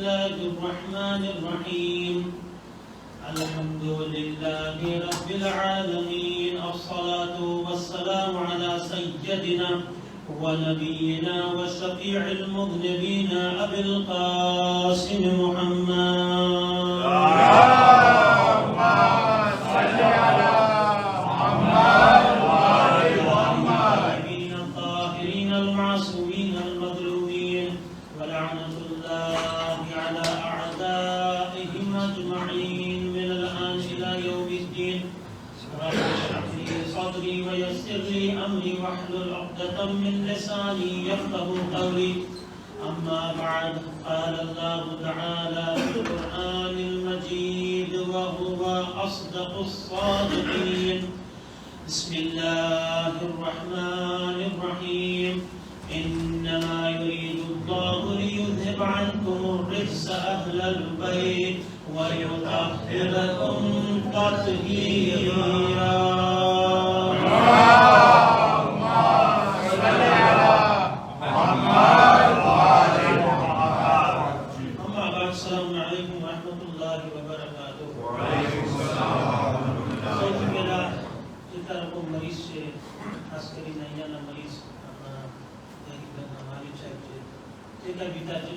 الله الرحمن الرحيم الحمد لله رب العالمين الصلاة والسلام على سيدنا ونبينا وشفيع المذنبين أبي القاسم محمد اللهم صل على محمد وآل محمد الطاهرين المعصومين المظلومين ولعنة الله على أعدائهم أجمعين من الآن إلى يوم الدين رب اشرح لي صدري ويسر لي أمري واحلل عقدة من لساني يفقه قولي أما بعد قال الله تعالى في القرآن المجيد وهو أصدق الصادقين بسم الله الرحمن الرحيم إنما يريد الله ليذهب عنكم الرجس أهل البيت ويطهركم تطهيرا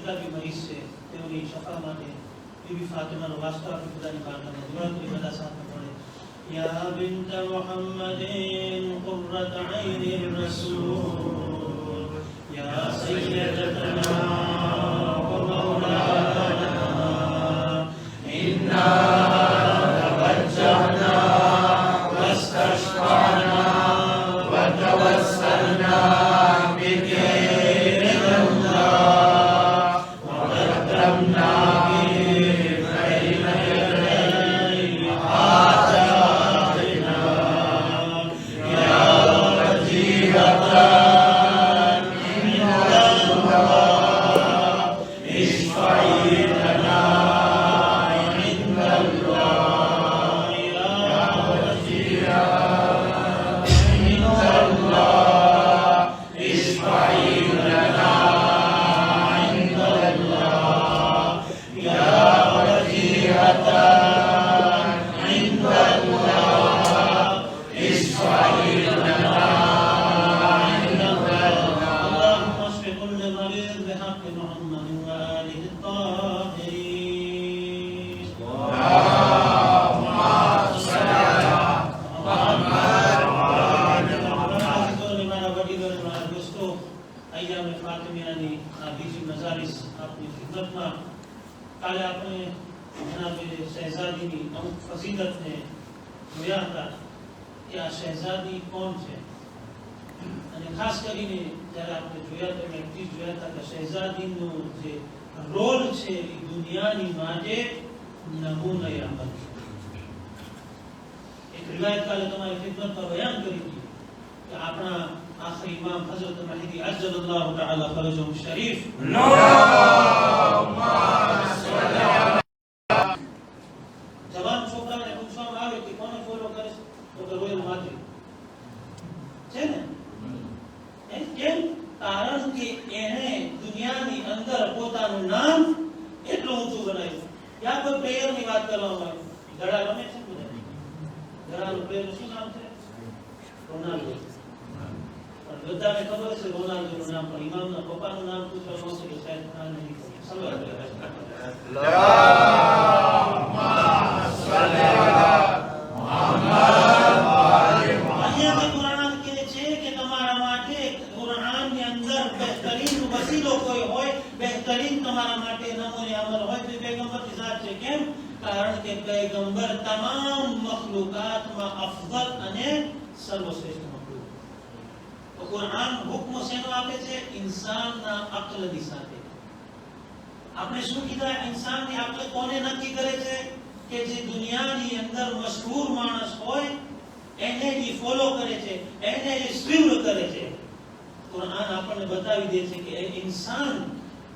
जितना भी मरीज से तेरी शफा माने बीबी फातिमा ने वास्ता की खुदा की बात में दुआ की बता साथ में पढ़े या बिन्त मुहम्मदिन कुर्रत ऐनिर रसूल या सय्यदतना व मौलाना इन्ना तवज्जहना वस्तशफअना व तवस्सलना बिके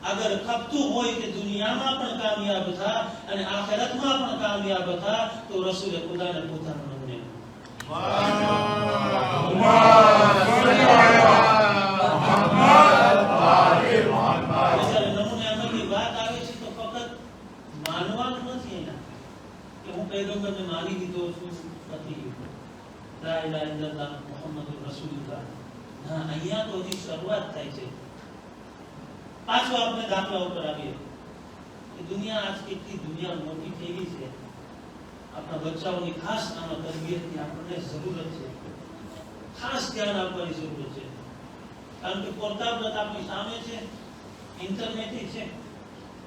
अगर खपतु होय के दुनिया में पण कामयाब था અને આખિરતમાં પણ કામયાબ था तो रसूल खुदा ने પોતાનો નમૂને नमूने अमल की बात आवे છે तो फकत માનવાનું નથી એના કે હું પૈગંબરને માની લીધો છું નથી લા ઇલાહા ઇલ્લલ્લાહ મુહમ્મદુર રસૂલુલ્લાહ હા અહીંયા તો હજી શરૂઆત થાય છે પાછો આપણે દાખલા ઉપર આવીએ કે દુનિયા આજ કેટલી દુનિયા મોટી થઈ ગઈ છે આપણા બચ્ચાઓની ખાસ આમાં તરબિયતની આપણને જરૂરત છે ખાસ ધ્યાન આપવાની જરૂર છે કારણ કે પોતાબ્રત આપણી સામે છે ઇન્ટરનેટ છે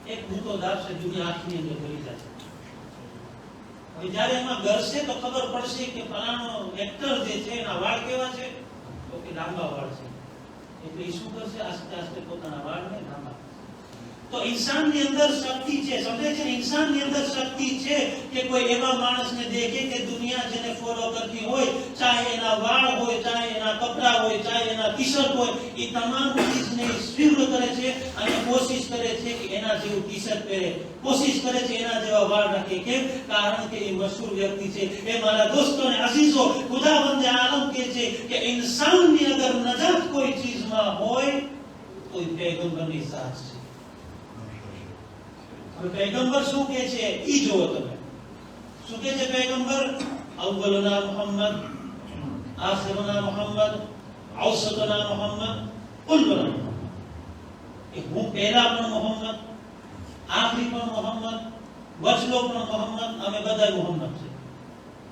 એક ભૂતો દાબશે દુનિયા આખી અંદર ભરી જાય હવે જ્યારે એમાં ગરશે તો ખબર પડશે કે ફલાણો એક્ટર જે છે એના વાળ કેવા છે તો કે લાંબા વાળ છે એટલે એ શું કરશે આસ્તે આસ્તે પોતાના વાળને લાંબા તો ઇન્સાનની અંદર શક્તિ છે સમજે છે ઇન્સાનની અંદર શક્તિ છે કે કોઈ એવા માણસને દેખે કે દુનિયા જેને ફોલો કરતી હોય ચાહે એના વાળ હોય ચાહે એના કપડા હોય ચાહે એના ટી-શર્ટ હોય એ તમામ ચીજને સ્વીકાર કરે છે અને કોશિશ કરે છે કે એના જેવું ટી-શર્ટ પહેરે કોશિશ કરે છે એના જેવા વાળ રાખે કેમ કારણ કે એ મશહૂર વ્યક્તિ છે એ મારા દોસ્તો અને અઝીઝો ખુદાવંદ આલમ કહે છે કે ઇન્સાનની અગર નજર કોઈ ચીજમાં હોય તો એ પૈગંબરની સાથ છે पैगंबर શું કહે છે ઈ જોવો તમે શું કહે છે पैगंबर અવ્વલુના મુહમ્મદ આખિરુના મુહમ્મદ ઔસતુના મુહમ્મદ કુલ્લુના એ હું પહેલા પણ મુહમ્મદ આખરી પણ મુહમ્મદ વચલો પણ મુહમ્મદ અમે બધા મુહમ્મદ છે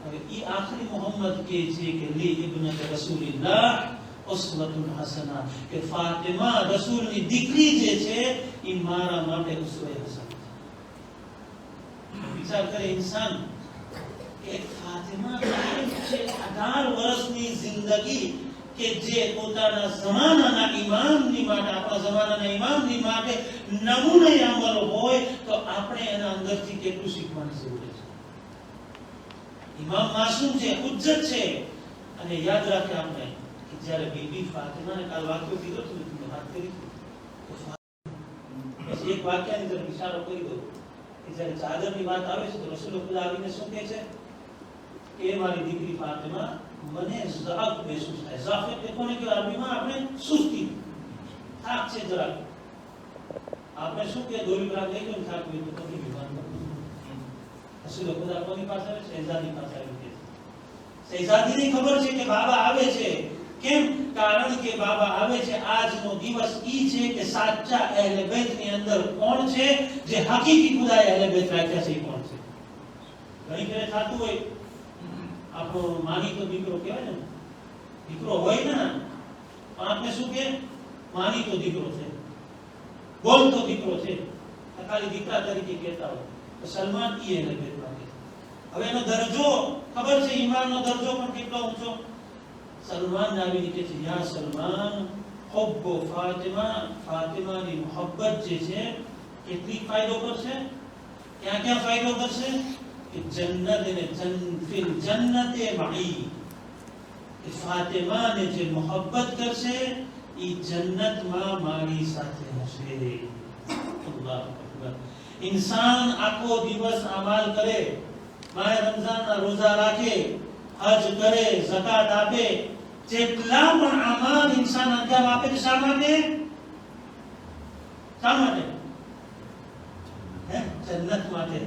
હવે ઈ આખરી મુહમ્મદ કહે છે કે લી ઇબ્નત રસૂલિલ્લાહ ઉસ્વતુન હસના કે ફાતિમા રસૂલની દીકરી જે છે ઈ મારા માટે ઉસ્વે હસન વિચાર કરે ઇન્સાન કે ફાતિમા છે 18 વર્ષની જિંદગી કે જે પોતાના જમાનાના ઇમામની માટે આપણા જમાનાના ઇમામની માટે નમૂને અમલ હોય તો આપણે એના અંદરથી કેટલું શીખવાની જરૂર છે ઇમામ માસૂમ છે ઉજ્જત છે અને યાદ રાખે આપણે કે જ્યારે બીબી ફાતિમાને કાલ વાક્ય કીધો તો તમે વાત કરી તો પછી એક વાક્યની તરફ ઇશારો કરી દો જ્યારે ચાદરની વાત આવે છે તો રસૂલ ખુદા આવીને શું કહે છે કે મારી દીકરી ફાતિમા મને ઝાક મહેસૂસ થાય ઝાક એટલે કોને કે અરબીમાં આપણે સુસ્તી થાક છે જરાક આપણે શું કે દોરી ભાગ લઈ લો થાક હોય તો કદી વિમાન રસૂલ ખુદા કોની પાસે આવે શહેજાદી પાસે આવે છે શહેજાદીને ખબર છે કે બાબા આવે છે કેમ કારણ કે બાબા આવે છે આજનો દિવસ ઈ છે કે સાચા અહેલે બેતની અંદર કોણ છે જે હકીકી ખુદાએ અહેલે બેત રાખ્યા છે કોણ છે ઘણી ફેરે થાતું હોય આપણો માનીતો દીકરો કહેવાય ને દીકરો હોય ને પણ આપણે શું કે માનીતો દીકરો છે બોલતો દીકરો છે ખાલી દીકરા તરીકે કહેતા હોય તો સલમાન ઈ અહેલે બેત રાખે હવે એનો દરજ્જો ખબર છે ઈમાનનો દરજ્જો પણ કેટલો ઊંચો सलमान नावी के છે યા સલમાન હુબ્બુ ફાતિમાની મોહબ્બત જે છે કેટલી ફાયદો કરશે ક્યાં ક્યાં ફાયદો કરશે કે જન્નત અને ફિલ જન્નતે મઈ કે ફાતિમાને જે મોહબ્બત કરશે ઈ જન્નતમાં મારી સાથે હશે અલ્લાહુ અકબર इंसान આખો દિવસ અમલ કરે માહ રમઝાનના રોજા રાખે હજ કરે ઝકાત આપે જેટલા પણ અમલ ઇન્સાન અંજામ આપે છે શા માટે જન્નત માટે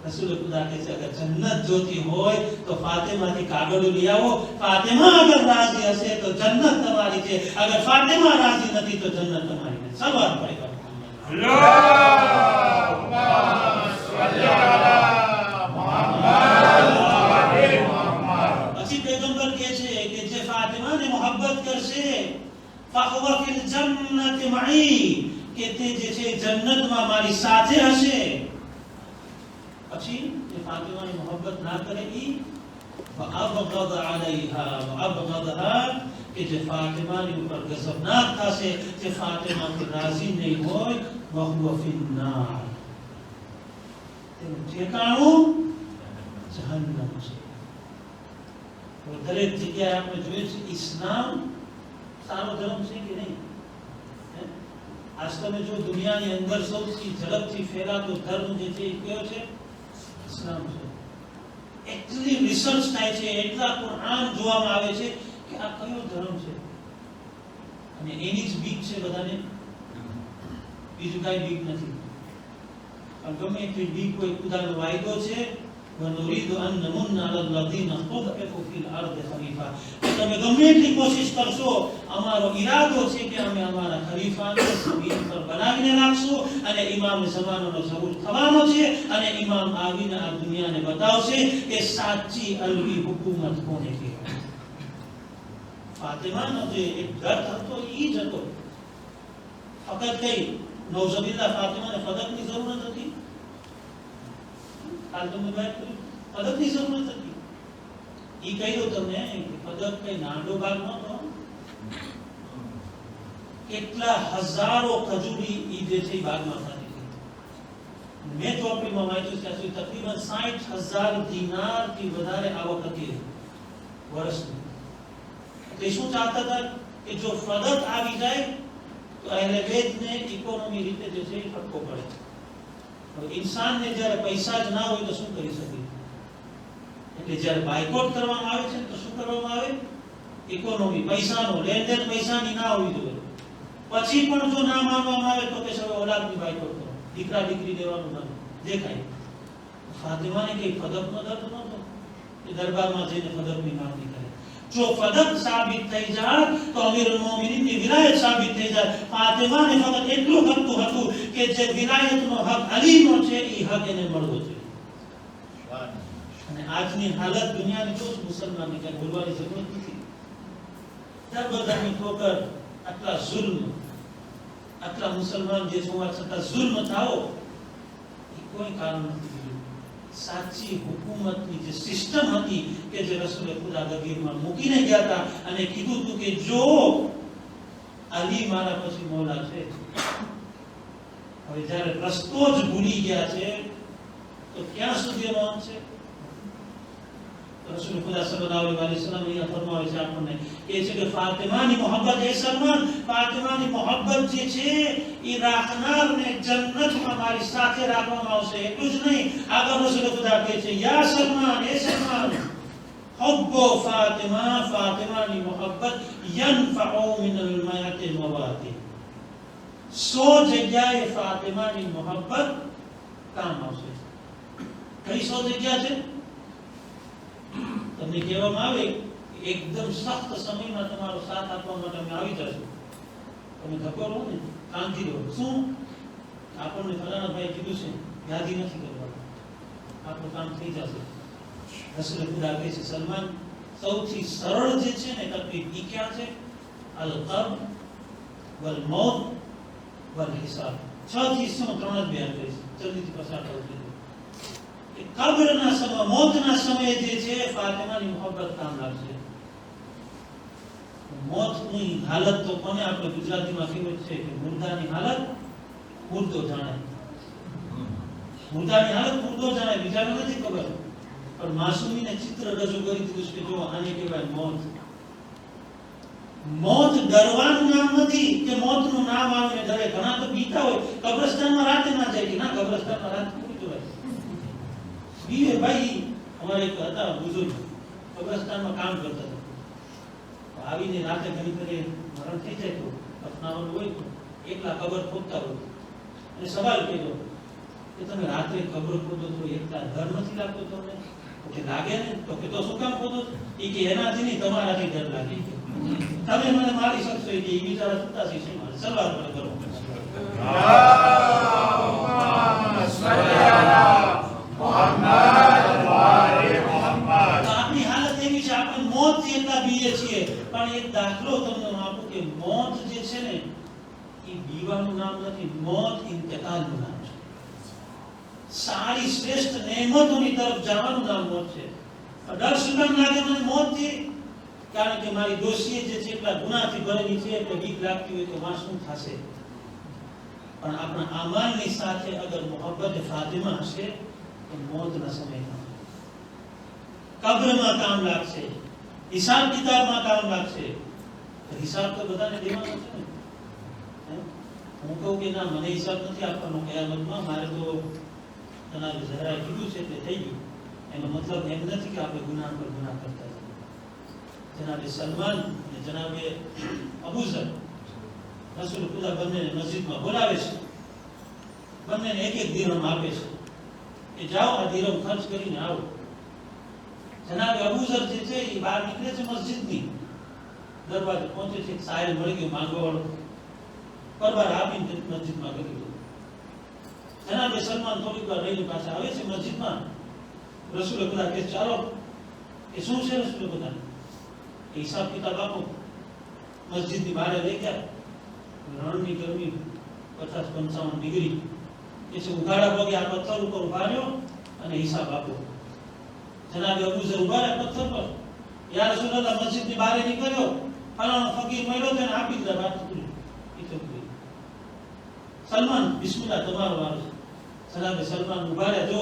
રસૂલ ખુદા કહે છે અગર જન્નત જોતી હોય તો ફાતિમાથી કાગળ લઈ આવો ફાતિમા અગર રાજી હશે તો જન્નત તમારી છે અગર ફાતિમા રાજી નથી તો જન્નત તમારી નથી સલવાત પડી અલ્લાહુમ્મા સલ્લી અલા પછી પૈગંબર કહે છે કે જે ફાતિમાને મોહબ્બત કરશે ફહુવા ફિલ જન્નતિ મઈ કે તે જે છે જન્નતમાં મારી સાથે હશે પછી જે ફાતિમાને મોહબ્બત ના કરે ઈ વઅબગદ અલૈહા વઅબગદહા કે જે ફાતિમાની ઉપર ગઝબનાક થશે જે ફાતિમાથી રાજી નહીં હોય વહુવા ફિલ નાર તેનું ઠેકાણું જહન્નમ છે દરેક જગ્યાએ આપણે જોઈએ છે ઇસ્લામ સારો ધર્મ છે કે નહીં આજ તમે જો દુનિયાની અંદર સૌથી ઝડપથી ફેલાતો ધર્મ જે છે એ કયો છે ઇસ્લામ છે એટલી રિસર્ચ થાય છે એટલા કુરાન જોવામાં આવે છે કે આ કયો ધર્મ છે અને એની જ બીક છે બધાને બીજું કાંઈ બીક નથી ગમે એટલી બી કોઈ ખુદાનો વાયદો છે વનુરીદુ અન નમુન્ના અલલ લઝીના ખુફિફુ ફિલ અર્દિ ખલીફા. તમે ગમે એટલી કોશિશ કરશો, અમારો ઈરાદો છે કે અમે અમારા ખલીફાને જમીન પર બનાવીને રાખશું અને ઇમામ ઝમાનાનો ઝહૂર થવાનો છે અને ઇમામ આવીને આ દુનિયાને બતાવશે કે સાચી અલવી હુકુમત કોને કહેવાય. ફાતિમાનો જે એક દર્દ હતો એ જ હતો. ફકત કઈ નૌઝબિલ્લા ફાતિમાને પદકની જરૂરત હતી. હાલ તમે વાત કરી પદકની જરૂરત હતી. એ કહ્યું તમને કે પદક કઈ નાનો ભાગ નહોતો. કેટલા હજારો ખજૂરી ઈ જે છે ભાગમાં થતી હતી. મેં ચોપડીમાં વાંચ્યું ત્યાં સુધી તકરીબન 60,000 દિનારથી વધારે આવક હતી વર્ષની. તે શું ચાહતા હતા કે જો ફદક આવી જાય તો અહેલે બેતને ઇકોનોમી રીતે જે છે એ ફટકો પડે. હવે ઇન્સાનને જ્યારે પૈસા જ ના હોય તો શું કરી શકે? એટલે જ્યારે બાયકોટ કરવામાં આવે છે તો શું કરવામાં આવે? ઇકોનોમી, પૈસાનો લેનદેન પૈસાની ના હોવી જોઈએ. પછી પણ જો ના માનવામાં આવે તો કે સવે ઓલાદની બાયકોટ કરો, દીકરા દીકરી દેવાનું બંધ દેખાય. ફાતિમાને કઈ ફદકનો દર્દ નહોતો કે દરબારમાં જઈને ફદકની માંગણી કરે. જો ફદક સાબિત થઈ જાય તો અમીરુલ મોમિનીનની વિલાયત સાબિત થઈ જાય. ફાતિમાને ફક્ત એટલું હકતું હતું કે જે વિલાયતનો હક અલીનો છે એ હક એને મળવો જોઈએ. અને આજની હાલત દુનિયાની જો મુસલમાનને કઈ બોલવાની જરૂર નથી. દરબદરની ઠોકર, આટલા જુલ્મ, આટલા મુસલમાન જે હોવા છતાં જુલ્મ થાઓ એ કોઈ કારણ નથી. સાચી હુકુમતની જે સિસ્ટમ હતી કે જે રસૂલે ખુદા ગગીરમાં મૂકીને ગયા હતા અને કીધું હતું કે જો અલી મારા પછી મૌલા છે. હવે જ્યારે રસ્તો જ ભૂલી ગયા છે તો ક્યાં સુધી એનો અંત છે? રસૂલ ખુદા સલ્લલ્લાહુ અલૈહિ વસલ્લમ અહીંયા ફરમાવે છે આપણને કે છે કે ફાતિમાની મોહબ્બત એ સલમાન, ફાતિમાની મોહબ્બત જે છે એ રાખનારને જન્નતમાં મારી સાથે રાખવામાં આવશે. એટલું જ નહીં, આગળ રસૂલ ખુદા કહે છે યા સલમાન, એ સલમાન હુબ્બુ ફાતિમા, ફાતિમાની મોહબ્બત યનફઉ મિનલ માયાતિ મવાતિ. 100 જગ્યાએ ફાતિમાની મોહબ્બત કામ આવશે. કઈ 100 જગ્યા છે? તમને કહેવામાં આવે એકદમ સખ્ત સમયમાં તમારો સાથ આપવા માટે અમે આવી જશું. તમે ધક્કો રહો ને, કાંતિ રહો. શું આપણને ફલાણા ભાઈ કીધું છે, યાદી નથી કરવાનું, આપણું કામ થઈ જશે. રસૂલ ખુદા કહે છે સલમાન, સૌથી સરળ જે છે ને તકલીફ ઈ ક્યાં છે? અલ કબ વલ મૌત વલ હિસાબ. 6 થી 3 જ બયાન કરીશ, જલ્દીથી પસાર થવું જોઈએ. કબ્રના સમય, મોતના સમયે જે છે ફાતિમાની મોહબ્બત કામ લાગશે. મોતની હાલત તો કોને આપણે ગુજરાતીમાં કહેવત છે કે મુર્દાની હાલત મુર્દો જાણે. મુર્દાની હાલત મુર્દો જાણે, બીજાને નથી ખબર. પણ માસૂમીને ચિત્ર રજૂ કરી દીધું કે જો આને કહેવાય મોત. મોત ડરવાનું નામ નથી કે મોતનું નામ આવીને ડરે. ઘણા તો બીતા હોય, કબ્રસ્તાનમાં રાતે ના જાય કે ના કબ્રસ્તાનમાં રાતે પૂરી જવાય. બીએ ભાઈ અમારે એક હતા બુઝુર્ગ, કબ્રસ્તાનમાં કામ કરતા હતા. આવીને રાતે ઘણી ઘરે મરણ થઈ જાય તો અપનાવવાનું હોય તો એકલા કબર ખોદતા હોય અને સવાલ કર્યો કે તમે રાત્રે કબર ખોદો તો એકલા ડર નથી લાગતો તમને? કે લાગે ને. તો કે તો શું કામ ખોદો? એ કે એનાથી નહીં, તમારાથી ડર લાગે. તમે મને મારી શકશો એ બિચારા સુતા છે શું મારે સલવાર પર કરો. આપણી હાલત એવી છે, આપણે મોત થી એટલા બીએ છીએ. પણ એક દાખલો તમને આપું કે મોત જે છે ને એ બીવાનું નામ નથી, મોત ઇન્તકાલનું નામ છે. સારી શ્રેષ્ઠ નેમતોની તરફ જવાનું નામ મોત છે. ડર શું કામ લાગે મને મોતથી? કારણ કે મારી દોષીએ જે છે એટલા ગુનાહથી ભરેલી છે એટલે બીક લાગતી હોય તો માં શું થશે. પણ આપણા આમાલની સાથે અગર મોહબ્બત ફાતિમા હશે તો મોતના સમયમાં કબ્રમાં કામ લાગશે, હિસાબ કિતાબમાં કામ લાગશે. હિસાબ તો બધાને દેવાનો છે ને. હું કહું કે ના મને હિસાબ નથી આપવાનો કયામતમાં, મારે તો જનાબે ઝહરાએ કીધું છે એટલે થઈ ગયું. એનો મતલબ એમ નથી કે આપણે ગુનાહ પર ગુનાહ કરતા છીએ. જનાબે સલમાન અને જનાબે અબુ ઝર રસૂલ ખુદા બંનેને મસ્જિદમાં બોલાવે છે બંનેને એક એક દિરહમ આપે છે કે જાઓ આ દિરહમ ખર્ચ કરીને આવો. જનાબ અબૂઝર જે છે એ બહાર નીકળે છે મસ્જિદની દરવાજે પહોંચે છે, સાહેલ મળી ગયો માંગવા વાળો, પરબાર આપીને મસ્જિદમાં કરી દીધું. જનાબે સલમાન થોડીક વાર રહીને પાછા આવે છે મસ્જિદમાં. રસૂલે ખુદા કે ચાલો, કે શું છે રસૂલે ખુદા? હિસાબ કિતાબ આપો. મસ્જિદની બહાર લઈ ગયા. રણની ગરમી 50-55 ડિગ્રી, એ છે ઉઘાડા પગે આ પથ્થર ઉપર ઉભા રહ્યો અને હિસાબ આપો. જનાબે અબૂઝર ઉભા રહ્યા પથ્થર પર. યા રસૂલલ્લાહ, મસ્જિદની બહાર નીકળ્યો, ફલાણો ફકીર મળ્યો તેને આપી દીધા, વાત પૂરી. સલમાન બિસ્મિલ્લાહ તમારો વારો છે. જનાબે સલમાન ઉભા રહ્યા, જો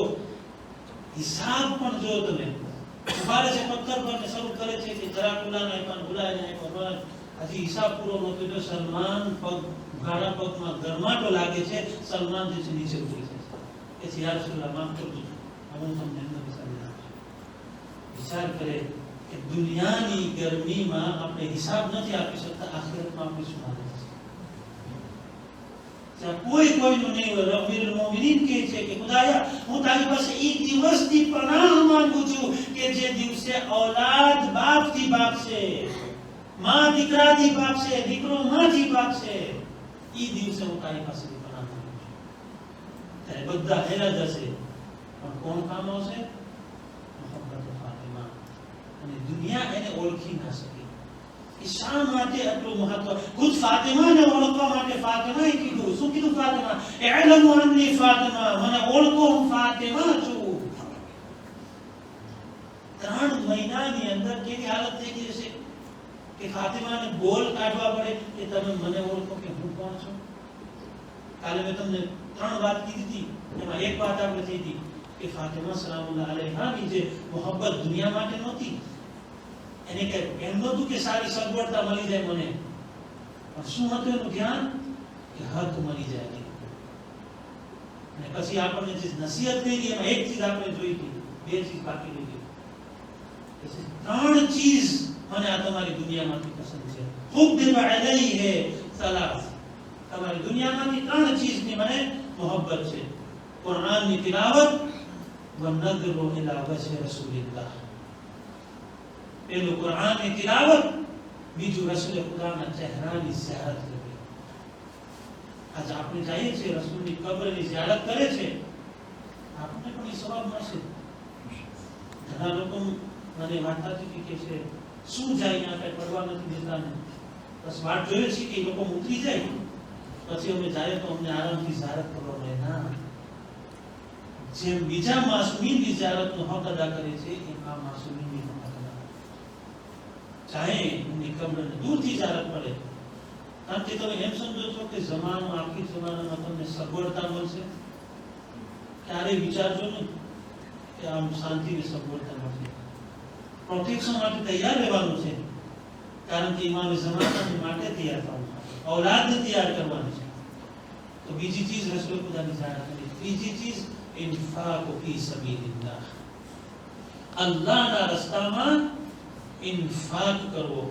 હિસાબ પણ જો તમે ઉભા રહે છે પથ્થર પર ને શરૂ કરે છે કે જરા ગુલાને પણ ગુલાને પણ હજી હિસાબ પૂરો નહોતો તો સલમાન પગ ઉઘાડા પગમાં ગરમાટો લાગે છે. સલમાન જે છે નીચે ઉતરી જાય છે. એ યા રસૂલલ્લાહ માફ કરજો, હું તમને એમનો હિસાબ આપું. વિચાર કરે કે દુનિયાની ગરમીમાં આપણે હિસાબ નથી આપી શકતા, આખિરતમાં આપણે શું હાલત છે? જ્યાં કોઈ કોઈનું નહીં હોય. અમીરુલ મોમિનીન કહે છે કે ખુદાયા, હું તારી પાસે એ દિવસની પનાહ માંગુ છું કે જે દિવસે ઔલાદ બાપથી ભાગશે, માં દીકરાથી ભાગશે, દીકરો માંથી ભાગશે. એ દિવસે હું તારી પાસેથી પનાહ માંગુ છું. ત્યારે બધા હેરા જશે, પણ કોણ કામ આવશે? અને દુનિયા એને ઓળખી ના શકે. શા માટે આટલું મહત્વ? ખુદ ફાતિમાને ઓળખવા માટે ફાતિમાએ કીધું, શું કીધું ફાતિમા? ઇલમુ અન્ની ફાતિમા, મને ઓળખો હું ફાતિમા છું. 3 મહિનાની અંદર કેવી હાલત થઈ ગઈ હશે કે ફાતિમાને બોલ કાઢવા પડે કે તમે મને ઓળખો કે હું કોણ છું. કાલે મેં તમને 3 વાત કીધી હતી, એમાં એક વાત આપણે થઈ હતી કે ફાતિમા સલામુલ્લાહ અલૈહાની જે મોહબ્બત દુનિયા માટે નહોતી. એને કે એમ નહોતું કે સારી સગવડતા મળી જાય મને, પણ શું હતું એનું ધ્યાન? કે હક મળી જાય. અને પછી આપણને જે નસીહત કરી એમાં એક ચીજ આપણે જોઈ હતી, 2 ચીજ બાકી રહી ગઈ. 3 ચીજ મને આ તમારી દુનિયામાંથી પસંદ છે. હુબ્બિબ અલૈહિ સલાસ, તમારી દુનિયામાંથી 3 ચીજની મને મોહબ્બત છે. કુરાનની તિલાવત, વનદરુ ઇલા વજહ રસૂલિલ્લાહ. પેલું કુરાનની તિલાવત, બીજું રસૂલ ખુદાના ચહેરાની ઝિયારત કરવી. આજ આપણે જઈએ છીએ રસૂલની કબ્રની ઝિયારત કરે છે, આપણને પણ એ સવાબ મળશે. ઘણા લોકો મને વાત થતી કે છે શું જાય ત્યાં કઈ પડવા નથી દેતા ને, બસ વાત જોઈએ છે કે એ લોકો ઉતરી જાય પછી અમે જાય તો અમને આરામથી ઝિયારત કરવા મળે. ના, જેમ બીજા માસૂમીની ઝિયારતનો હક અદા કરે છે એમ આ માસૂમીની હક અદા કરે. ચાહે એમની કબ્રને દૂરથી ઝિયારત પડે. કારણ કે તમે એમ સમજો છો કે જમાનો આખી જમાનામાં તમને સગવડતા મળશે, ક્યારેય વિચારજો નહીં કે આમ શાંતિની સગવડતા મળશે. પ્રોટેક્શન માટે તૈયાર રહેવાનું છે, કારણ કે ઇમામે જમાનાની માટે તૈયાર થવાનું છે, ઔલાદને તૈયાર કરવાની છે. તો બીજી ચીજ રસૂલ ખુદાની ઝિયારત કરી. ત્રીજી ચીજ ઇન્ફાક ફી સબીલિલ્લાહ, અલ્લાહના રસ્તામાં ઇન્ફાક કરવો.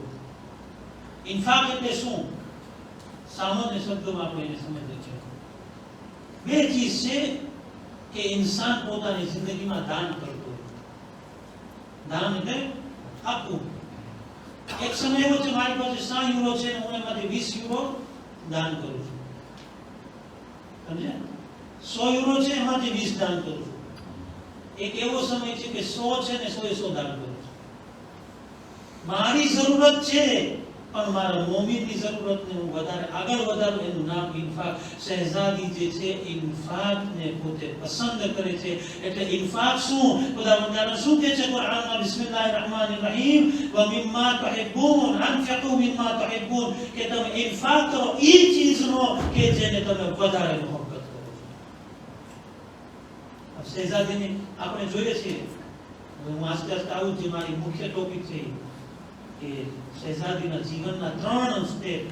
ઇન્ફાક એટલે શું? સામાન્ય શબ્દોમાં આપણે એને સમજીએ છીએ. 2 ચીજ છે કે ઇન્સાન પોતાની જિંદગીમાં દાન કરતો હોય. દાન એટલે આપવું. એક સમય એવો છે મારી પાસે 100 યુરો છે, હું એમાંથી 20 યુરો દાન કરું છું. સમજ્યા? 100 યુરો છે, એમાંથી 20 દાન કરું છું. એક એવો સમય છે કે 100 છે ને 100 દાન કરું છું. મારી જરૂરત છે પણ મારા મોમીનની જરૂરતને હું વધારે આગળ વધારું, એનું નામ ઇન્ફાક. શહેઝાદી જે છે ઇન્ફાકને પોતે પસંદ કરે છે. એટલે ઇન્ફાક શું? ખુદાવંદ શું કહે છે કુરાનમાં? બિસ્મિલ્લાહિર રહેમાનિર રહીમ, વ મિમ્મા તહિબ્બૂન અનફિકુ મિમ્મા તહિબ્બૂન, કે તમે ઇન્ફાક કરો એ ચીજનો કે જેને તમે વધારે મોહબ્બત કરો છો. શહેઝાદીને આપણે જોઈએ છીએ, હું આસ્તે આસ્તે આવું જે મારી મુખ્ય ટોપિક છે કે શહેઝાદીના જીવનના 3 સ્ટેપ.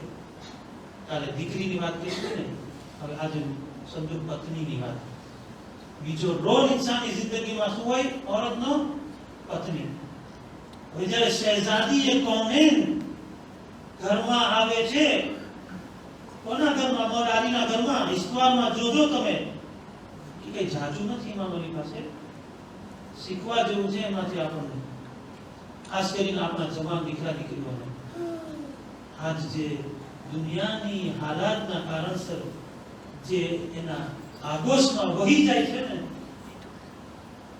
કાલે દીકરીની વાત કરી ને, હવે આજે સમજો પત્નીની વાત. બીજો રોલ ઇન્સાનની જિંદગીમાં શું હોય? औरतનો પત્ની. હવે જ્યારે શહેઝાદી એ કૌનેન ઘરમાં આવે છે, કોના ઘરમાં? મોરારીના ઘરમાં. ઇસ્તવારમાં જોજો તમે કે કઈ જાજુ નથી ઇમામ અલી પાસે, શીખવા જેવું છે એમાંથી આપણને, ખાસ કરીને આપણા જવાન દીકરા દીકરીઓને. આજ જે દુનિયાની હાલાતના કારણસર જે એના આગોશમાં વહી જાય છે ને,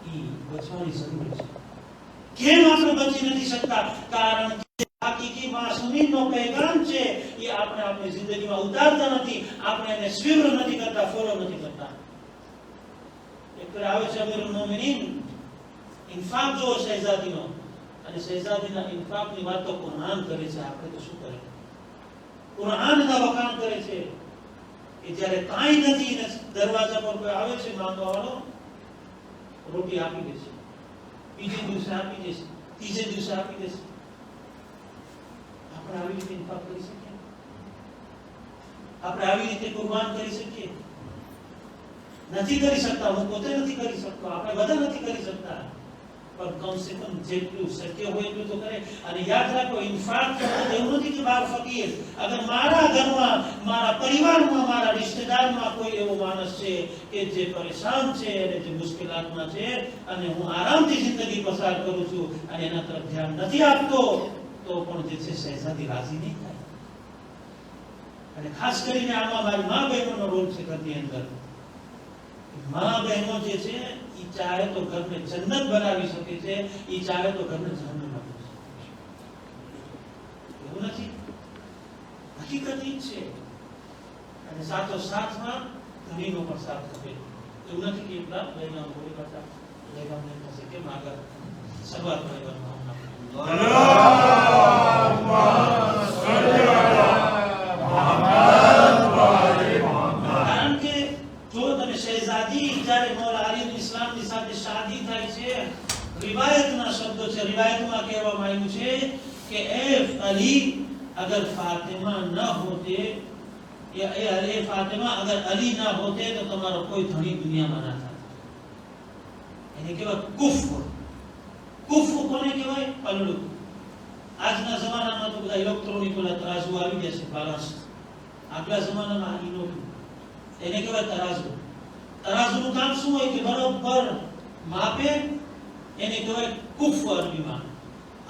એ બચવાની જરૂર છે. કેમ આપણે બચી નથી શકતા? કારણ કે હકીકી માસૂમીનો પૈગામ છે એ આપણે આપણી જિંદગીમાં ઉતારતા નથી, આપણે એને સ્વીકાર નથી કરતા, ફોલો નથી કરતા. એક આવે છે અમીરુલ મોમિનીન, ઇન્ફાક જો શહેઝાદીનો, અને શહેઝાદીના ઇન્ફાકની વાત તો કુરાન કરે છે, આપણે તો શું કરે? કુરાનના વખાણ કરે છે કે જ્યારે કાંઈ નથી ને દરવાજા પર કોઈ આવે છે માંગવા વાળો, રોટી આપી દેશે, બીજે દિવસે આપી દેશે, ત્રીજે દિવસે આપી દેશે. આપણે આવી રીતે ઇન્ફાક કરી શકીએ? આપણે આવી રીતે કુરબાન કરી શકીએ? નથી કરી શકતા. હું પોતે નથી કરી શકતો, આપણે બધા નથી કરી શકતા, પણ કમ સે કમ જેટલું શક્ય હોય એટલું તો કરે. અને યાદ રાખો, ઇન્ફાક કરવો એવું નથી કે બાર ફકીર. અગર મારા ઘરમાં, મારા પરિવારમાં, મારા રિશ્તેદારમાં કોઈ એવો માણસ છે કે જે પરેશાન છે અને જે મુશ્કેલાતમાં છે, અને હું આરામથી જિંદગી પસાર કરું છું અને એના તરફ ધ્યાન નથી આપતો, તો પણ જે છે શહેઝાદી રાજી નહીં થાય. અને ખાસ કરીને આમાં મારી મા બહેનોનો રોલ છે ઘરની અંદર. મા બહેનો જે છે એ ચાહે તો ઘરને જન્નત બનાવી શકે છે, એ ચાહે તો ઘરને જહન્નમ બનાવી શકે છે. એવું નથી, હકીકત એ જ છે. અને સાથો સાથમાં ધણીનો પણ સાથ થશે. એવું નથી કે એકલા બહેનો બોલી કરતા લેવાને થશે કેમ આગળ શરૂઆત કરવાનું. કારણ કે જો તમે શહેઝાદી જ્યારે મૌલા અલી ઇસ્લામની સાથે શાદી થાય છે, રિવાયતના શબ્દો છે, રિવાયતમાં કહેવામાં આવ્યું છે કે એ અલી અગર ફાતિમા ન હોતે, એ ફાતિમા અગર અલી ના હોતે તો તમારો કોઈ ધણી દુનિયામાં ના થાત. એને કહેવાય કુફર. કુફર કોને કહેવાય? પલડું. આજના જમાનામાં તો બધા ઇલેક્ટ્રોનિક વાળા તરાજુ આવી ગયા છે, બાલાન્સ. આગલા જમાનામાં આ નહોતું. એને કહેવાય તરાજુ. તરાજુનું કામ શું હોય કે બરોબર માપે, એને કહેવાય કુફ અરબીમાં.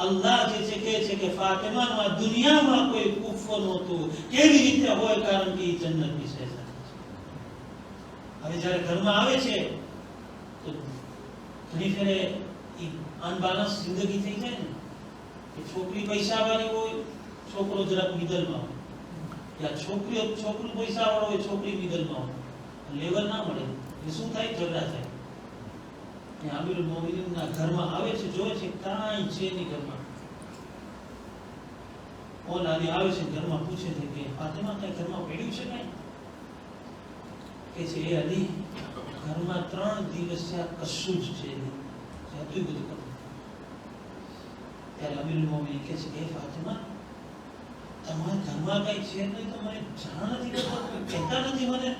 અલ્લાહ જે છે કહે છે કે ફાતિમામાં દુનિયામાં કોઈ કુફ નહોતું. કેવી રીતે હોય? કારણ કે એ જન્નતની શહેઝાદી છે. હવે જ્યારે ઘરમાં આવે છે તો ઘણી ફેરે અનબાલાન્સ જિંદગી થઈ જાય ને, કે છોકરી પૈસાવાળી હોય, છોકરો જરાક મિડલમાં હોય, યા છોકરું પૈસાવાળો હોય, છોકરી મિડલમાં હોય, લેવલ ના મળે એટલે શું થાય? ઝઘડા થાય. અમીરુલ મોમિનીનના ઘરમાં આવે છે, જોવે છે કાંઈ છે નહીં ઘરમાં. કોણ આલી આવે છે ઘરમાં, પૂછે છે કે ફાતિમા કઈ ઘરમાં પડ્યું છે કાંઈ? કે છે એ અલી ઘરમાં 3 દિવસ છે કશું જ છે નહીં, આટલું બધું કરું. ત્યારે અમીરુલ મોમિનીન કહે છે કે ફાતિમા તમારા ઘરમાં કઈ છે નહીં તો મને જાણ નથી કરતા, કહેતા નથી મને.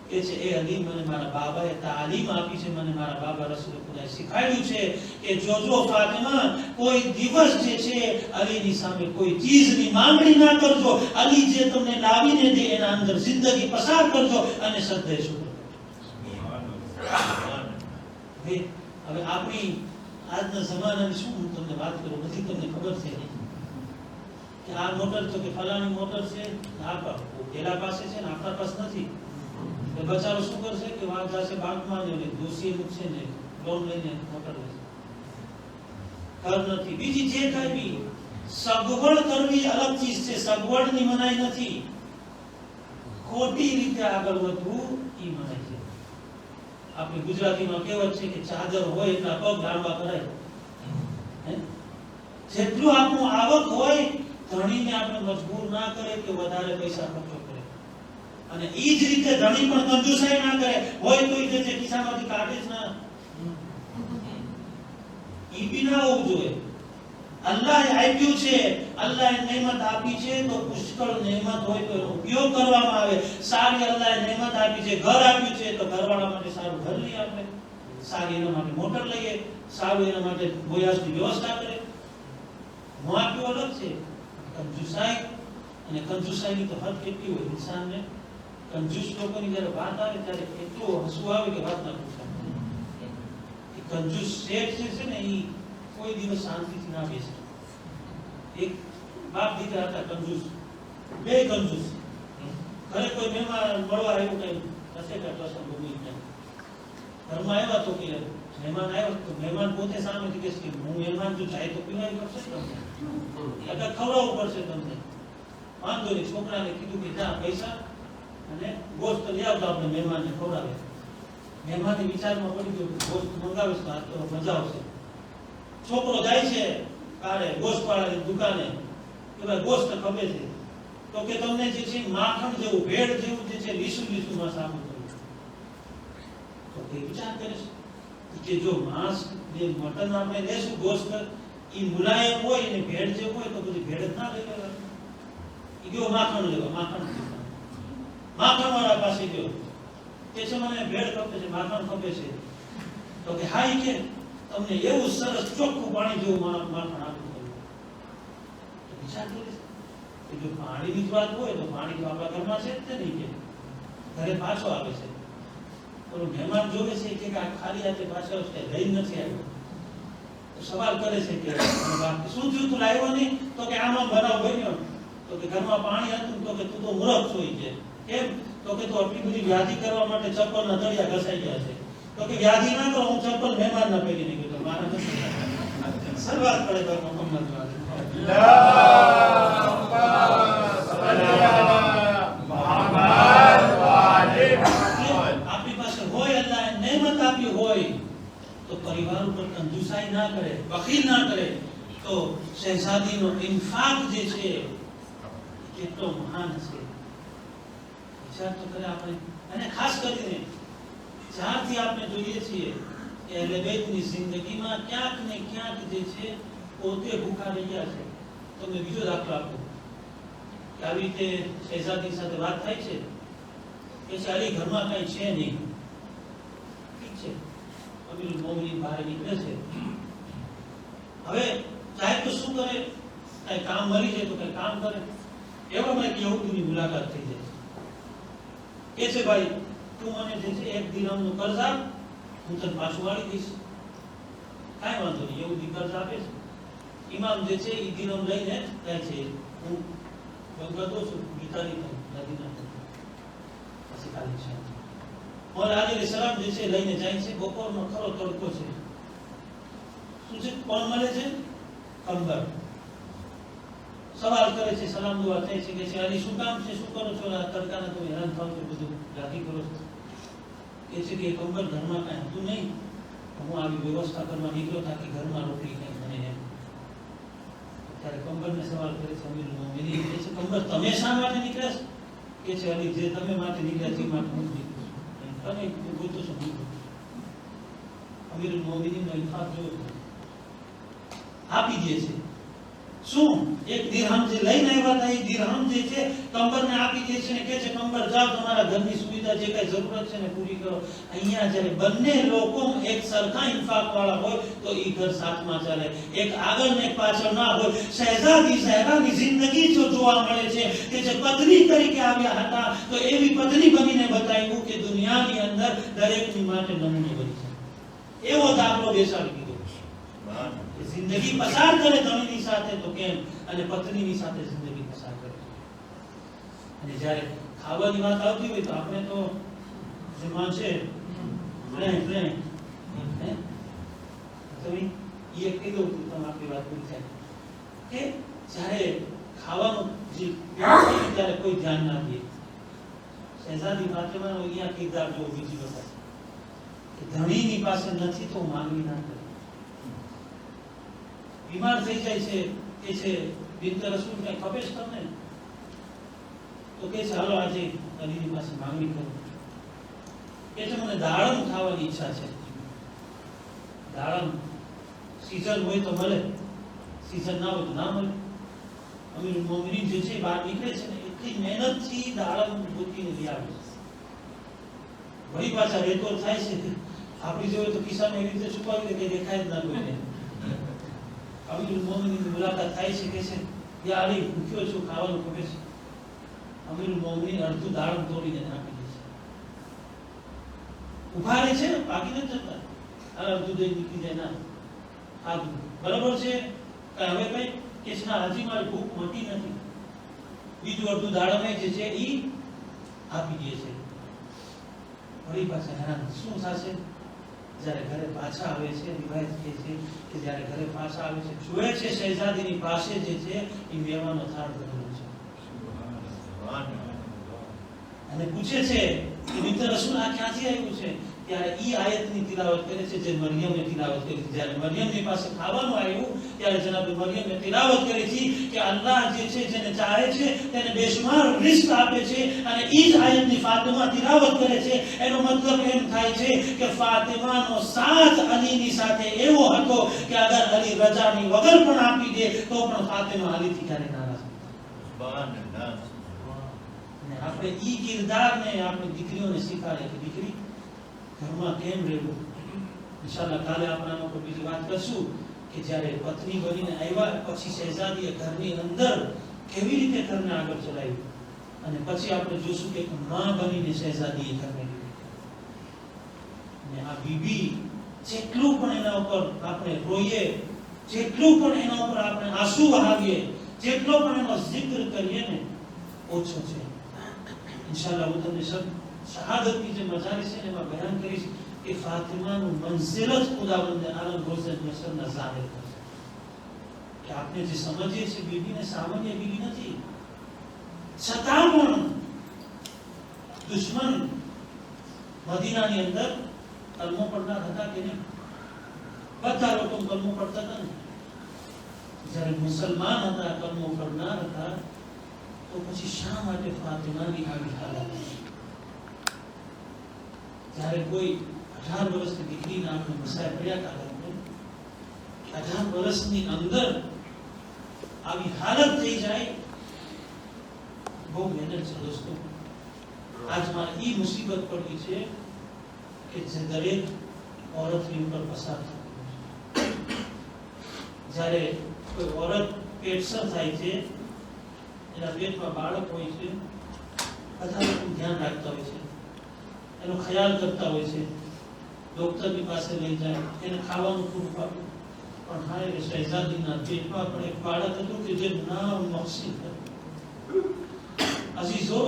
કે છે એ અલી મને મારા બાબાએ તાલીમ આપી છે, મને મારા બાબા રસૂલ ખુદાએ શીખવાડ્યું છે કે જોજો ફાતિમા કોઈ દિવસ જે છે અલીની સામે કોઈ ચીજની માંગણી ના કરજો. અલી જે તમને લાવીને દે એના અંદર જિંદગી પસાર કરજો અને સદય શુક્ર કરજો. હવે આપણી આજના જમાનાની શું હું તમને વાત કરું, બધી તમને ખબર છે કે આ મોટર તો કે ફલાણી મોટર છે, આ પેલા પાસે છે ને આપણા પાસે નથી. તો બચારો શું કરશે કે વાત જશે બાંકમાં ને દોષી મૂકશે ને લોન લઈને મોટર લેશે. ઘર નથી, બીજી જે કાંઈ બી સગવડ કરવી અલગ ચીજ છે, સગવડની મનાઈ નથી. ખોટી રીતે આગળ વધવું એ મનાય છે. આપણી ગુજરાતીમાં કહેવત છે કે ચાદર હોય એટલા પગ લાંબા કરાય. જેટલું આપણું આવક હોય, ધણીને આપણે મજબૂર ના કરે કે વધારે પૈસા ખર્ચો કરે. અને એ જ રીતે ધણી પણ કંજૂસાઈ ના કરે, હોય તો જે ખિસ્સામાંથી કાઢે જ ના, એ બી ના હોવું જોઈએ. અલ્લાહે આપ્યું છે, અલ્લાહે નેમત આપી છે તો પુષ્કળ નેમત હોય તો એનો ઉપયોગ કરવામાં આવે. સારી અલ્લાહે નેમત આપી છે, ઘર આપ્યું છે તો ઘરવાળા માટે સારું ઘર લઈ આપે, સારી એના માટે મોટર લઈએ, સારું એના માટે બોયાસની વ્યવસ્થા કરે. માપ્યું અલગ છે. કંજૂસાઈ અને કંજૂસાઈની તો હદ કેટલી હોય ઇન્સાનને. કંજૂસ લોકોની જ્યારે વાત આવે ત્યારે એટલું હસવું આવે કે વાત ના પૂછો. એ કંજૂસ શેઠ જે છે ને એ કોઈ દિવસ શાંતિથી ના બેસે. એક બાપ દીકરા હતા કંજૂસ, બે કંજૂસ. ઘરે કોઈ મહેમાન મળવા આવ્યું કઈ હશે કે પ્રસંગ ભૂમિ ઘરમાં આવ્યા તો કે મહેમાન આવ્યો તો મહેમાન પોતે સામેથી કહે કે હું મહેમાન જો જાય તો પીવાય પડશે તમને, એટલે ખવડાવવું પડશે તમને. વાંધો નહીં, છોકરાને કીધું કે જા પૈસા અને ગોસ્ત લઈ આવતો આપણે મહેમાનને ખવડાવે. મહેમાનને વિચારમાં પડી ગયો ગોસ્ત મંગાવીશ તો આજ તો મજા આવશે. છોકરો જાય છે કાલે ગોસ્તવાળાની દુકાને કે ભાઈ ગોસ્ત ખપે છે તો કે તમને જે છે માખણ જેવું ભેળ જેવું જે છે લીસું લીસું માં સામું કર્યું. તો તે વિચાર કરે છે કે જો માંસ જે મટન આપણે લેશું ગોસ્ત એ મુલાયમ હોય ને ભેળ જેવું હોય તો બધી ભેળ જ ના લઈ લેવા. એ ગયો માખણ લેવા, માખણ વાળા પાસે ગયો કે છે મને ભેળ ખપે છે, માખણ ખપે છે. તો કે હા કે તમને એવું સરસ ચોખ્ખું પાણી જેવું માખણ આપવું પડે. તો વિચાર કરે કે જો પાણીની જ વાત હોય તો પાણી તો આપણા ઘરમાં છે જ નહીં કે ઘરે પાછો આવે છે. તો મહેમાન જોવે છે કે આ ખાલી હાથે પાછો લઈને નથી આવ્યો. તો સવાલ કરે છે કે શું થયું તું લાવ્યો નહીં? તો કે આમાં બનાવ બન્યો. તો કે ઘરમાં પાણી હતું તો કે તું તો મૂર્ખ છો કે કેમ? તો કે તો આટલી બધી વ્યાધિ કરવા માટે ચપ્પલના તળિયા ઘસાઈ ગયા છે. તો કે વ્યાધિ ના કરો, હું ચપ્પલ મહેમાન ના પહેરીને ગયો તો મારા નથી. શરૂઆત કરે તો મોહમ્મદ આપણી પાસે હોય, અલ્લાહ નેમત આપી હોય તો પરિવાર ઉપર કંજૂસાઈ ના કરે, બખીલ ના કરે. તો શહેજાદીનો ઇન્ફાક જે છે કેટલો મહાન છે. વિચાર તો કરે આપણે. અને ખાસ કરીને જ્યારથી આપણે જોઈએ છીએ કે અહલે બેતની જિંદગીમાં ક્યાંક ને ક્યાંક જે છે પોતે ભૂખા રહ્યા છે. તો મેં બીજો દાખલો આપું કે આવી રીતે શહેજાદી સાથે વાત થાય છે કે ચાલી ઘરમાં કઈ છે નહીં, ઠીક છે, અમીરુલ મોમિનીન બહાર નીકળે છે. હવે ચાહે તો શું કરે, કઈ કામ મળી જાય તો કઈ કામ કરે. એવામાં એક યહૂદીની મુલાકાત થઈ જાય છે. કે છે ભાઈ તું મને જે છે 1 દિરહમનું કર્જ આપ, હું તને પાછું વાળી દઈશ. કાંઈ વાંધો નહીં, યહૂદી કર્જ આપે છે. ઇમામ જે છે એ દિરહમ લઈને કહે છે હું ગંગતો છું ગીતાની નદીના પછી ખાલી છે. મોલા અલી સલામ જે છે લઈને જાય છે. બપોરનો ખરો તડકો છે. શું છે? કોણ મળે છે? કંબર. સવાલ કરે છે, સલામ દુઆ થાય છે કે છે અલી શું કામ છે, શું કરો છો? આ તડકાના તમે હેરાન થાવ છો, બધું જાતિ કરો છો. કે છે કે કંબર ઘરમાં કાંઈ હતું નહીં, હું આવી વ્યવસ્થા કરવા નીકળ્યો તાકી ઘરમાં રોટલી કંઈ બને એમ. ત્યારે કંબરને સવાલ કરે છે અમીરુલ મોમિનીન કે છે કંબર તમે શા માટે નીકળ્યા? કે છે અલી જે તમે માટે નીકળ્યા તે માટે હું નીકળું છું. તમે ગોતો છો નીકળું. અમીરુલ મોમિનીનનો ઇન્ફાક જોયો આપી દે છે. શું? 1 દિરહમ જે લઈને આવ્યા હતા એ દિરહમ જે છે કંબરને આપી દે છે ને કહે છે કંબર જાઓ તમારા ઘરની સુવિધા જે કઈ જરૂરત છે ને પૂરી કરો. અહીંયા જ્યારે બંને લોકો એક સરખા ઇન્ફાક વાળા હોય તો એ ઘર સાથમાં ચાલે. એક આગળ ને એક પાછળ ના હોય. શહેજાદી ઝહરાની જિંદગી જો જોવા મળે છે કે જે પત્ની તરીકે આવ્યા હતા તો એવી પત્ની બનીને બતાવ્યું કે દુનિયાની અંદર દરેકની માટે નમૂનો બની છે. એવો દાખલો બેસાડી દીધો. જિંદગી પસાર કરે ધણીની સાથે તો કેમ, અને પત્નીની સાથે જિંદગી પસાર કરે. અને જ્યારે ખાવાની વાત આવતી હોય તો આપણે તો જમાન છે તો એ કહી દઉં છું તમે આપણી વાત પૂરી થાય કે જ્યારે ખાવાનું જે ત્યારે કોઈ ધ્યાન ના દે. શહેજાદી ફાતિમાનો અહીંયા કિરદાર જો બીજી વખત કે ધણીની પાસે નથી તો માંગવી ના કરે. બીમાર થઈ જાય છે કે છે બિનત રસૂલ કઈ ખપે છે તમને? તો કે છે હાલો આજે અલીની પાસે માંગણી કરો. કે છે મને દાડમ ખાવાની ઈચ્છા છે. દાડમ સીઝન હોય તો મળે, સીઝન ના હોય તો ના મળે. અમીરુલ મોમિનીન જે છે બહાર નીકળે છે ને એટલી મહેનતથી દાડમ ગોતીને લઈ આવે છે. વળી પાછા રેતોર થાય છે. આપણી જોડે તો કિસ્સામાં એવી રીતે છુપાવી દે કે દેખાય જ ના કોઈને. અમીરુલ મોમિનીનની મુલાકાત થાય છે કે છે યા અલી ભૂખ્યો છું, ખાવાનું ખપે છે. અમીરુલ મોમિનીન અડધું દાડમ તોડીને નાખી દે છે. ઉભા રહે છે ને, બાકી નથી જતા. અડધું દઈ નીકળી જાય ના ખાધું બરાબર છે કે હવે કઈ કેસના હજી મારી ભૂખ મટી નથી. બીજું અડધું દાડમ જે છે એ આપી દે છે. વળી પાછા હેરાન શું થશે જ્યારે ઘરે પાછા આવે છે. રિવાયત કહે છે કે જ્યારે ઘરે પાછા આવે છે જોયે છે શહેજાદીની પાસે જે છે એ મેવાનો થાળ ભરેલો છે અને પૂછે છે કે મિત્ર રસૂલ આ ક્યાંથી આવ્યું છે? ત્યારે ઈ આયતની તિલાવત કરે છે જે મરિયમે તિલાવત કરી હતી. જ્યારે મરિયમની પાસે ખાવાનું આવ્યું ત્યારે જનાબ મરિયમે તિલાવત કરી હતી કે અલ્લાહ જે છે જેને ચાહે છે તેને બેશુમાર રિઝ્ક આપે છે અને ઈ જ આયતની ફાતિમા તિલાવત કરે છે. એનો મતલબ એમ થાય છે કે ફાતિમાનો સાથ અલીની સાથે એવો હતો કે અગર અલી રજાની વગર પણ આપી દે તો પણ ફાતિમા અલીથી ક્યારે નારાજ નહોતા. આપણે ઈ કિરદારને આપણી દીકરીઓને શીખવાડે કે દીકરી ઘરમાં કેમ રહેવું. ઇન્શાઅલ્લાહ કાલે આપણે આના પર બીજી વાત કરશું કે જ્યારે પત્ની બનીને આવ્યા પછી શહેજાદીએ ઘરની અંદર કેવી રીતે ઘરને આગળ ચલાવ્યું અને પછી આપણે જોશું કે માં બનીને શહેજાદીએ ઘરને લીધી. અને આ બીબી જેટલું પણ એના ઉપર આપણે રોઈએ, જેટલું પણ એના ઉપર આપણે આંસુ વહાવીએ, જેટલો પણ એનો જિક્ર કરીએ ને ઓછો છે. ઇન્શાઅલ્લાહ હું તમને શહાદતની જે મજાલીસ છે એમાં બયાન કરીશ કે ફાતિમાનું મંઝિલત ખુદાવંદે આલમ રોઝન નસરના ઝાહિર કરશે. કે આપણે જે સમજીએ છીએ બીબીને સામાન્ય બીબી નથી, છતાં પણ દુશ્મન મદીનાની અંદર કલમો પડનાર હતા કે નહીં? બધા લોકો કલમો પડતા હતા ને. જ્યારે મુસલમાન હતા, કલમો પડનાર હતા, તો પછી શા માટે ફાતિમાની આવી હાલત? જ્યારે કોઈ 18 વર્ષની દીકરીના આપણે મસાય પડ્યા હતા, 18 વર્ષની અંદર આવી હાલત થઈ જાય, બહુ મહેનત છે દોસ્તો. આજ મારે ઈ મુસીબત પડી છે કે જે દરેક औरतની ઉપર પસાર થતી છે. જ્યારે કોઈ औरत પેટસર થાય છે, એના પેટમાં બાળક હોય છે, બધા લોકો ધ્યાન રાખતા હોય છે, એનો ખ્યાલ કરતા હોય છે, ડોક્ટરની પાસે લઈ જાય, એને ખાવાનું પૂરું પાડે. પણ હા, એ શહેજાદીના પેટમાં પણ એક બાળક હતું કે જે નામ મહસીન હતું. અઝીઝો,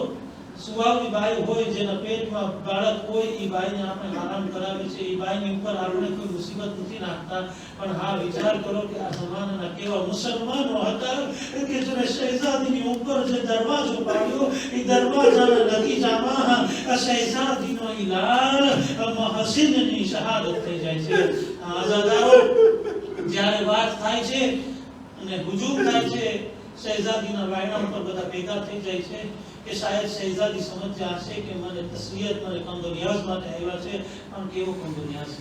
સુવાવની બાઈ હોય જેના પેટમાં બાળક હોય, એ બાઈને આપણે આરામ કરાવે છે, એ બાઈની ઉપર આપણે કોઈ મુસીબત નથી નાખતા. પણ હા, વિચાર કરો કે આ જમાનાના કેવા મુસલમાનો હતા કે જેને શહેજાદીની ઉપર જે દરવાજો પાડ્યો, એ દરવાજાના નતીજામાં આ શહેજાદીનો ઈલાલ મહસીનની શહાદત થઈ જાય છે. આઝાદારો, જ્યારે વાત થાય છે અને હુજુમ થાય છે, શહેજાદીના વાયણા ઉપર બધા ભેગા થઈ જાય છે કે શાયદ શહેજાદી સમજ્યા હશે કે મને તસલિયત, મને કંદોનિયાઝ માટે આવ્યા છે. પણ કેવો કંદોનિયાઝ?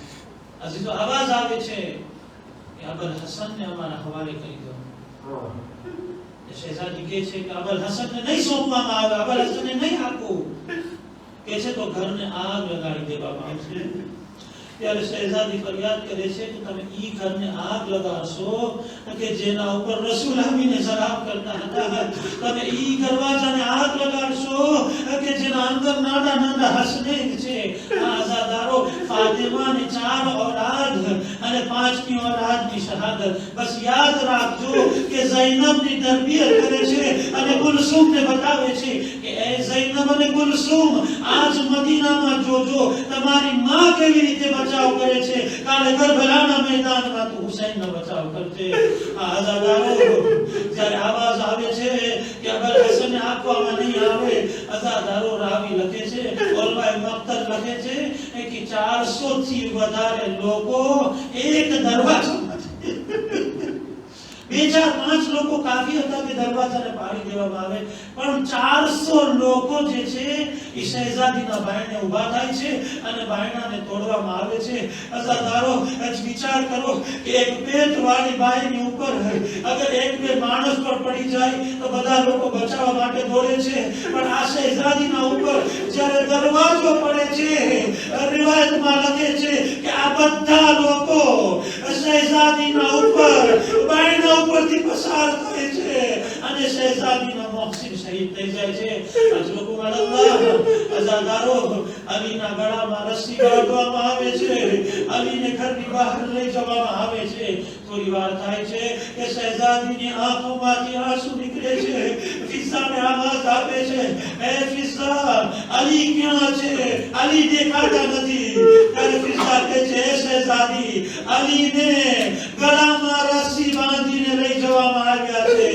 હજી તો આવાજ આવે છે કે અબલ હસનને અમારા હવાલે કરી દો. શહેજાદી કહે છે કે અબલ હસનને નહીં સોંપવામાં આવે, અબલ હસનને નહીં આપવું. કહે છે તો ઘરને આગ લગાડી દેવામાં આવશે. ત્યારે શહેજાદી ફરિયાદ કરે છે કે તમે ઈ ઘરને આગ લગાડશો કે જેના ઉપર રસૂલ આવીને શરાબ કરતા હતા, તમે ઈ દરવાજાને આગ લગાડશો કે જેના અંદર નાના નાના હસનૈન છે. આઝાદારો, ફાતિમાને 4 औलाद અને 5મી औलादની શહાદત. બસ યાદ રાખજો કે ઝૈનબની તરબિયત કરે છે અને કુલસુમને બતાવે છે કે એ ઝૈનબ અને કુલસુમ, આજ મદીનામાં જોજો તમારી માં કેવી રીતે બચાવ કરે છે, કાલે કરબલાના મેદાનમાં તું હુસૈનનો બચાવ કરજે. આઝાદારો, જ્યારે આવાજ આવે છે કે અબલ હસનને આપવામાં નહીં આવે, આઝાદારો રાવી લખે છે, ઓલમાએ મક્તલ લખે છે કે 400 થી વધારે લોકો એક દરવાજામાં, 2-4-5 લોકો કાફી હતા કે દરવાજાને પાડી દેવામાં આવે, પણ 400 લોકો જે છે એ શહેજાદીના બાયણે ઊભા થાય છે અને બાયણાને તોડવામાં આવે છે. અઝાદારો, વિચાર કરો કે એક પેટવાળી બાઈની ઉપર અગર 1-2 માણસ પર પડી જાય તો બધા લોકો બચાવવા માટે દોડે છે, પણ આ શહેજાદીના ઉપર જ્યારે દરવાજો પડે છે, રિવાયતમાં લખે છે કે આ બધા લોકો શહેજાદીના ઉપર બાયણા ઉપરથી પસાર થાય છે અને શહેજાદીના મોહસિન શહીદ થઈ જાય છે. હુકમ અલ્લાહ અઝાદારો અલીના ગળામાં રસ્સી બાંધવામાં આવે છે, અલીને ઘરની બહાર લઈ જવામાં આવે છે. થોડી વાર થાય છે કે શહેજાદીની આંખોમાંથી આંસુ નીકળે છે. ફિઝાને આવાજ આપે છે, એ ફિઝા, અલી ક્યાં છે? અલી દેખાતા નથી. ત્યારે ફિઝા કહે છે, એ શહેજાદી, અલીને ગળામાં રસ્સી બાંધીને લઈ જવામાં આવ્યા છે.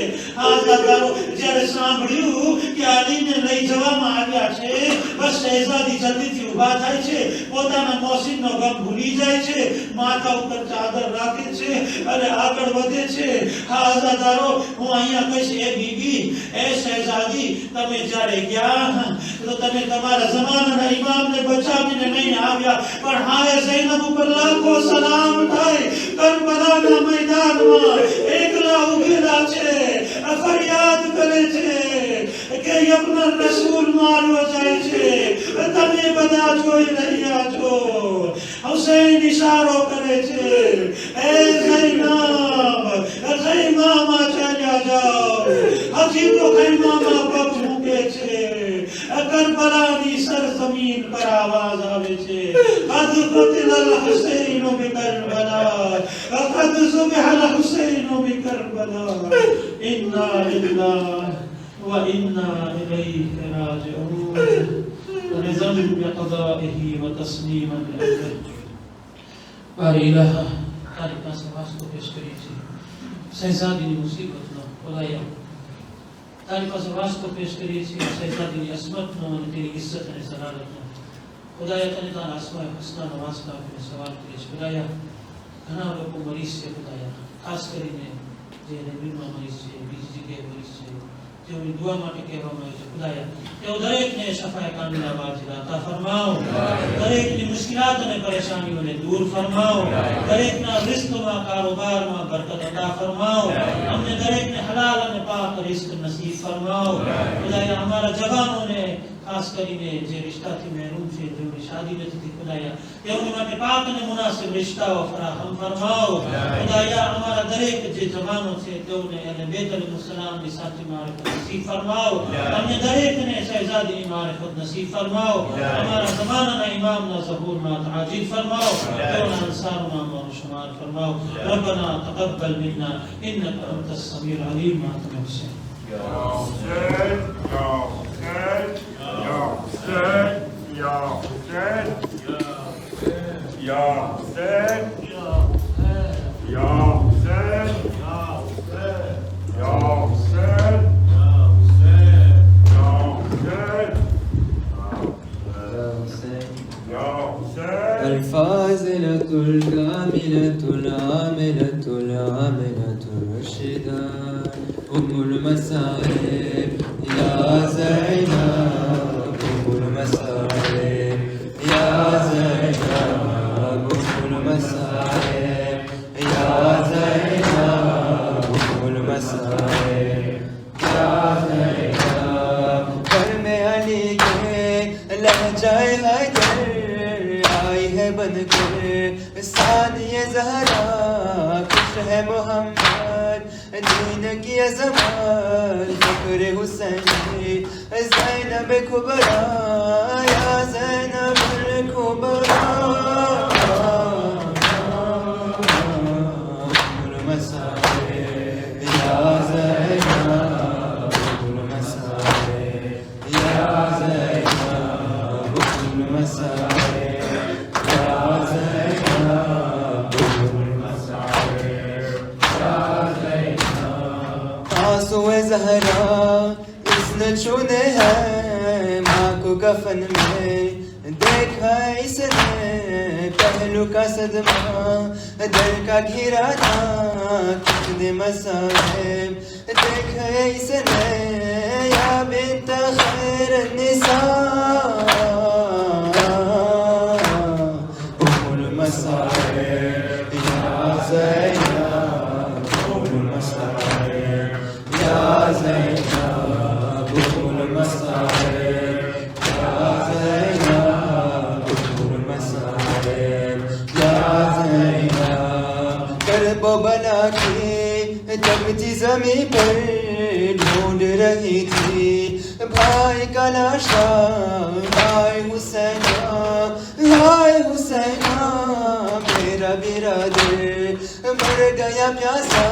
આઝાદારો જ્યારે સાંભળ્યું કે અલીને લઈ જવામાં આવ્યા છે, બસ શહેજાદી જલ્દીથી ઊભા થાય છે, પોતાના મોસીનનો ગમ ભૂલી જાય છે, માથા ઉપર ચાદર રાખે છે અને આગળ વધે છે. આઝાદારો, હું અહીંયા કહીશ, એ બીબી, એ શહેજાદી, તમે જ્યારે ગયા તો તમે તમારા જમાનાના ઇમામને બચાવીને નહીં આવ્યા, પણ હાય ઝૈનબ ઉપર લાખો સલામ થાય. કરબલાના મેદાનમાં એકલા ઉભેલા છે, ફરિયાદ કરે છે કે યમન રસૂલ માર્યો જાય છે, તમે બધા જોઈ રહ્યા છો. હુસૈન ઇશારો કરે છે, એ ઝૈનબ, ખૈમામાં ચાલ્યા જાઓ. હજી તો ખૈમામાં પગ મૂકે છે. કરબલાની સરજમીન પર આવાજ આવે છે, قد قتل الحسين بكربلاء قد ذبح الحسين بكربلاء إنا لله وإنا إليه راجعون. رضا بقضائه وتسليما لأمره. بارئ إله તારી પાસે વાસ્તુ પેશ કરી છે શહેજાદીની મુસીબતનો. ખુદાયા, તારી પાસે વાસ્તુ પેશ કરીએ છીએ શહેજાદીની અસ્મતનો અને તેની ઇજ્જત અને સલામતનો. ખુદાયા, તને તારા આસમાએ હસનાનો વાસ્તો આપીને સવાલ કરીએ છીએ. ખુદાયા, ઘણા લોકો મરીઝ છે. ખુદાયા, ખાસ કરીને જે રેલવેમાં મરીઝ છે, બીજી જગ્યાએ મરીઝ છે, જેઓની દુઆ માટે કહેવામાં આવે છે. ખુદાયા, તેઓ દરેકને શફાએ કામિલા વાજિલા અતા ફરમાવો. દરેકની મુશ્કેલાત અને પરેશાનીઓને દૂર ફરમાવો. દરેકના રિઝ્કમાં, કારોબારમાં બરકત અતા ફરમાવો. અમને દરેકને હલાલ અને પાક રિઝ્ક નસીબ ફરમાવો. ખુદાયા, અમારા જવાનોને ખાસ કરીને જે રિશ્તાથી મહેરૂમ છે, જેઓની શાદી નથી થઈ, ખુદાયા, તેઓની માટે પાક અને મુનાસિબ રિશ્તાઓ ફરાહમ ફરમાવો. ખુદાયા, અમારા દરેક જે જવાનો છે તેઓને અને બેતરીનું સલામની સાચી મારિફત નસીબ ફરમાવો. અમને દરેકને શહેજાદીની મારિફત નસીબ ફરમાવો. અમારા જમાનાના ઇમામના ઝહૂરમાં તાજીલ ફરમાવો. તેઓના અંસારોમાં અમારો શુમાર ફરમાવો. રબ્બના તaqabbal મિન્ના ઇન્નકા અંતસ સમીઉલ Alim. માતમ Hussain. Ya Hussein, Ya Hussein, Ya Hussein, Ya Hussein, Ya Hussein, Ya Hussein, Ya Hussein, Ya Hussein. الفاضلة الكاملة العاملة العاملة الرشيدة أم المسائل يا زينب، أم المسائل يا زينب، أم المسائل يا زينب، أم المسائل يا زينب. कर्म अली के लहजाए हैदर आई है बनकर सानिए ज़हरा, खुश है मोहम्मद दीन की अज़मत, फ़ख्र हुसैनी ज़ैनब कुबरा या ज़ैनब कुबरा. उम्मुल मसाइल या ज़ैनब, उम्मुल मसाइल या ज़ैनब, उम्मुल मसाइल या ज़ैनब, उम्मुल मसाइल या ज़ैनब. आंसुए ज़हरा इसने चुने हैं माँ को कफन में, देखा इसने पहलू का सदमा, दर का घिरा था कितने मसाइब, देखा इसने या बिन्त खैर निसा. उम्मुल मसाइल या ज़ैनब, उम्मुल मसाइल या ज़ैनब, उम्मुल मसाइल या ज़ैनब, उम्मुल मसाइल या ज़ैनब. करब बला की तपती ज़मीं पर ढूंढ रही थी भाई का लाशा भाई हुसैना मेरा बिरादर मर गया प्यासा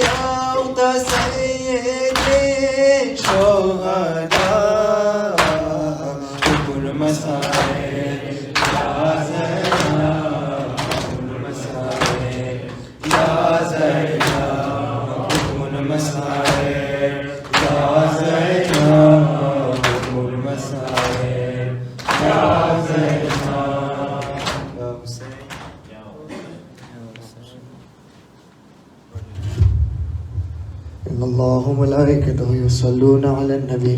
या उता सैयदे शुहदा हुकुल मसाए या ज़ैनब हुकुल मसाए या ज़ैनब हुकुल मसाए या ज़ैनब हुकुल मसाए या ज़ैनब या हुसैन إن الله وملائكته يصلون على النبي